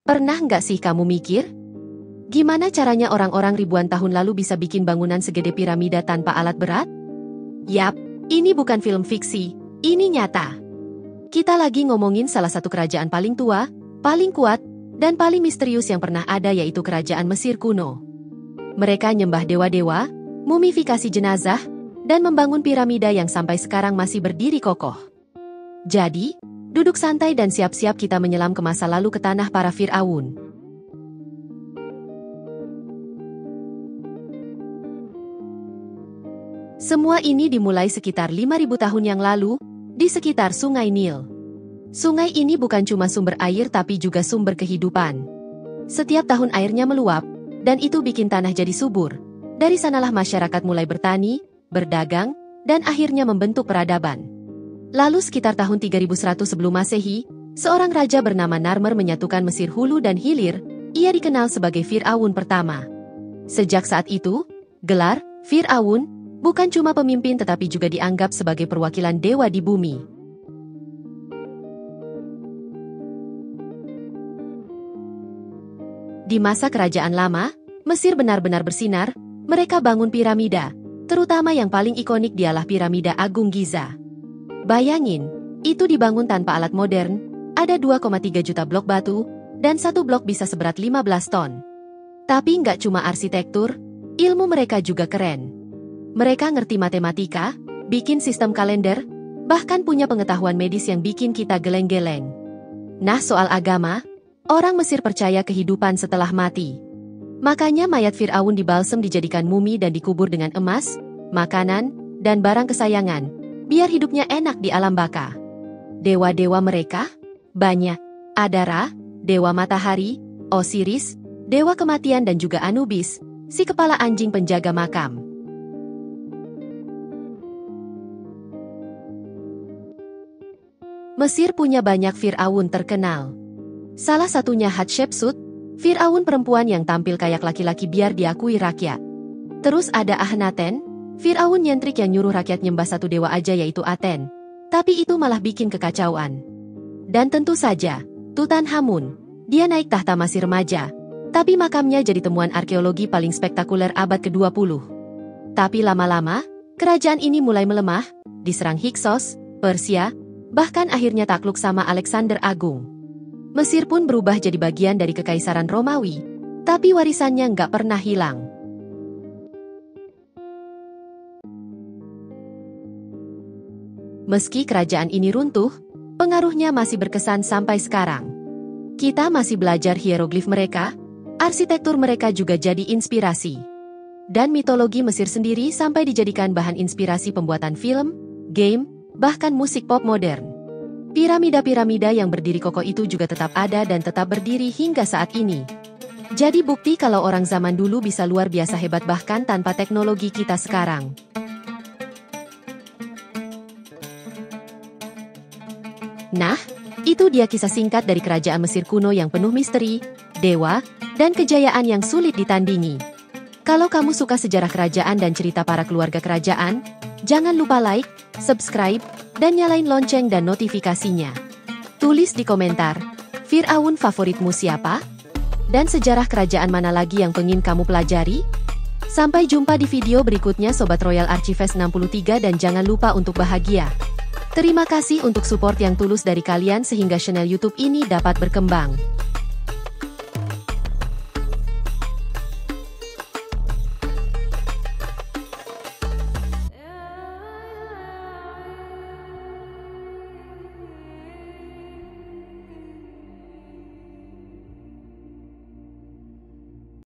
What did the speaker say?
Pernah nggak sih kamu mikir? Gimana caranya orang-orang ribuan tahun lalu bisa bikin bangunan segede piramida tanpa alat berat? Yap, ini bukan film fiksi, ini nyata. Kita lagi ngomongin salah satu kerajaan paling tua, paling kuat, dan paling misterius yang pernah ada, yaitu kerajaan Mesir kuno. Mereka nyembah dewa-dewa, mumifikasi jenazah, dan membangun piramida yang sampai sekarang masih berdiri kokoh. Jadi, duduk santai dan siap-siap kita menyelam ke masa lalu, ke tanah para Firaun. Semua ini dimulai sekitar 5.000 tahun yang lalu, di sekitar Sungai Nil. Sungai ini bukan cuma sumber air tapi juga sumber kehidupan. Setiap tahun airnya meluap, dan itu bikin tanah jadi subur. Dari sanalah masyarakat mulai bertani, berdagang, dan akhirnya membentuk peradaban. Lalu sekitar tahun 3100 sebelum Masehi, seorang raja bernama Narmer menyatukan Mesir hulu dan hilir. Ia dikenal sebagai Firaun pertama. Sejak saat itu, gelar Firaun bukan cuma pemimpin tetapi juga dianggap sebagai perwakilan dewa di bumi. Di masa kerajaan lama, Mesir benar-benar bersinar. Mereka bangun piramida, terutama yang paling ikonik dialah piramida Agung Giza. Bayangin, itu dibangun tanpa alat modern, ada 2,3 juta blok batu, dan satu blok bisa seberat 15 ton. Tapi nggak cuma arsitektur, ilmu mereka juga keren. Mereka ngerti matematika, bikin sistem kalender, bahkan punya pengetahuan medis yang bikin kita geleng-geleng. Nah, soal agama, orang Mesir percaya kehidupan setelah mati. Makanya mayat Firaun dibalsem, dijadikan mumi dan dikubur dengan emas, makanan, dan barang kesayangan, biar hidupnya enak di alam baka. Dewa-dewa mereka banyak. Ada Ra, dewa matahari, Osiris, dewa kematian, dan juga Anubis, si kepala anjing penjaga makam. Mesir punya banyak Firaun terkenal. Salah satunya Hatshepsut, Firaun perempuan yang tampil kayak laki-laki biar diakui rakyat. Terus ada Akhenaten, Firaun nyentrik yang nyuruh rakyat nyembah satu dewa aja, yaitu Aten. Tapi itu malah bikin kekacauan. Dan tentu saja, Tutankhamun. Dia naik tahta masih remaja, tapi makamnya jadi temuan arkeologi paling spektakuler abad ke-20. Tapi lama-lama, kerajaan ini mulai melemah, diserang Hyksos, Persia, bahkan akhirnya takluk sama Alexander Agung. Mesir pun berubah jadi bagian dari Kekaisaran Romawi, tapi warisannya nggak pernah hilang. Meski kerajaan ini runtuh, pengaruhnya masih berkesan sampai sekarang. Kita masih belajar hieroglif mereka, arsitektur mereka juga jadi inspirasi. Dan mitologi Mesir sendiri sampai dijadikan bahan inspirasi pembuatan film, game, bahkan musik pop modern. Piramida-piramida yang berdiri kokoh itu juga tetap ada dan tetap berdiri hingga saat ini. Jadi bukti kalau orang zaman dulu bisa luar biasa hebat bahkan tanpa teknologi kita sekarang. Nah, itu dia kisah singkat dari kerajaan Mesir kuno yang penuh misteri, dewa, dan kejayaan yang sulit ditandingi. Kalau kamu suka sejarah kerajaan dan cerita para keluarga kerajaan, jangan lupa like, subscribe, dan nyalain lonceng dan notifikasinya. Tulis di komentar, Firaun favoritmu siapa? Dan sejarah kerajaan mana lagi yang pengen kamu pelajari? Sampai jumpa di video berikutnya Sobat Royal Archives 63, dan jangan lupa untuk bahagia. Terima kasih untuk support yang tulus dari kalian sehingga channel YouTube ini dapat berkembang.